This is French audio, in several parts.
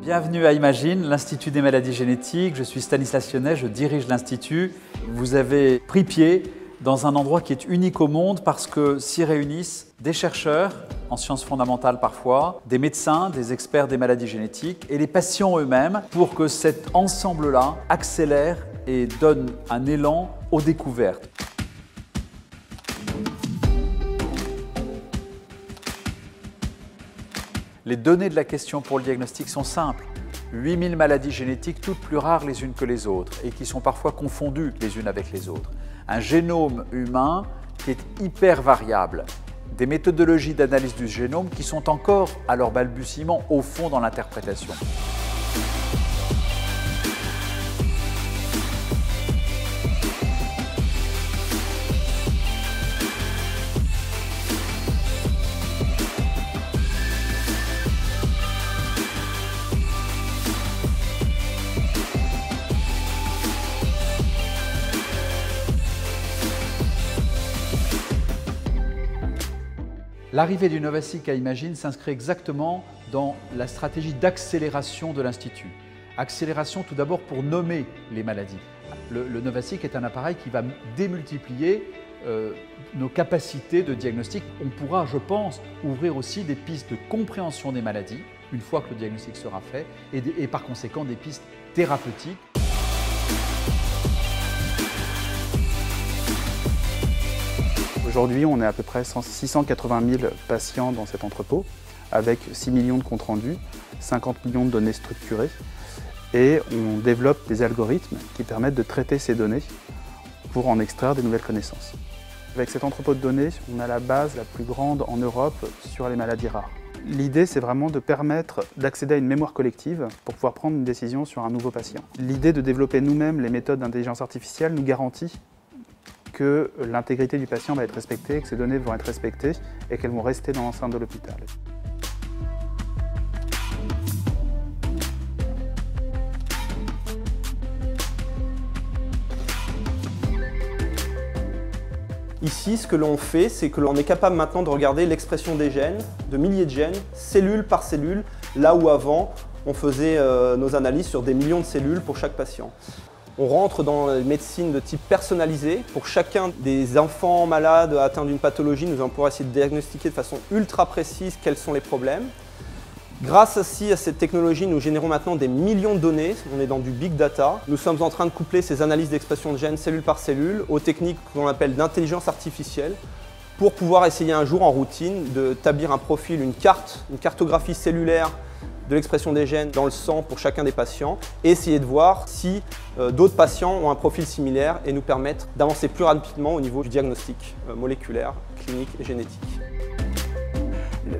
Bienvenue à Imagine, l'Institut des maladies génétiques. Je suis Stanislas Sionnet, je dirige l'Institut. Vous avez pris pied dans un endroit qui est unique au monde parce que s'y réunissent des chercheurs, en sciences fondamentales parfois, des médecins, des experts des maladies génétiques et les patients eux-mêmes pour que cet ensemble-là accélère et donne un élan aux découvertes. Les données de la question pour le diagnostic sont simples. 8000 maladies génétiques, toutes plus rares les unes que les autres et qui sont parfois confondues les unes avec les autres. Un génome humain qui est hyper variable. Des méthodologies d'analyse du génome qui sont encore à leur balbutiement au fond dans l'interprétation. L'arrivée du Novasic à Imagine s'inscrit exactement dans la stratégie d'accélération de l'Institut. Accélération tout d'abord pour nommer les maladies. Le Novasic est un appareil qui va démultiplier nos capacités de diagnostic. On pourra, je pense, ouvrir aussi des pistes de compréhension des maladies, une fois que le diagnostic sera fait, et par conséquent des pistes thérapeutiques. Aujourd'hui, on est à peu près 680 000 patients dans cet entrepôt, avec 6 millions de comptes rendus, 50 millions de données structurées, et on développe des algorithmes qui permettent de traiter ces données pour en extraire des nouvelles connaissances. Avec cet entrepôt de données, on a la base la plus grande en Europe sur les maladies rares. L'idée, c'est vraiment de permettre d'accéder à une mémoire collective pour pouvoir prendre une décision sur un nouveau patient. L'idée de développer nous-mêmes les méthodes d'intelligence artificielle nous garantit que l'intégrité du patient va être respectée, que ces données vont être respectées et qu'elles vont rester dans l'enceinte de l'hôpital. Ici, ce que l'on fait, c'est que l'on est capable maintenant de regarder l'expression des gènes, de milliers de gènes, cellule par cellule, là où avant, on faisait nos analyses sur des millions de cellules pour chaque patient. On rentre dans la médecine de type personnalisé. Pour chacun des enfants malades atteints d'une pathologie, nous allons pouvoir essayer de diagnostiquer de façon ultra précise quels sont les problèmes. Grâce aussi à cette technologie, nous générons maintenant des millions de données. On est dans du big data. Nous sommes en train de coupler ces analyses d'expression de gènes cellule par cellule aux techniques qu'on appelle d'intelligence artificielle pour pouvoir essayer un jour en routine d'établir un profil, une cartographie cellulaire de l'expression des gènes dans le sang pour chacun des patients et essayer de voir si d'autres patients ont un profil similaire et nous permettre d'avancer plus rapidement au niveau du diagnostic moléculaire, clinique et génétique.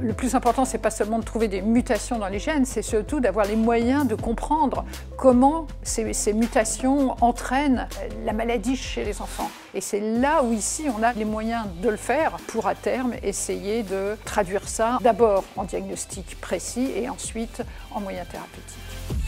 Le plus important, ce n'est pas seulement de trouver des mutations dans les gènes, c'est surtout d'avoir les moyens de comprendre comment ces mutations entraînent la maladie chez les enfants. Et c'est là où ici on a les moyens de le faire pour à terme essayer de traduire ça d'abord en diagnostic précis et ensuite en moyens thérapeutiques.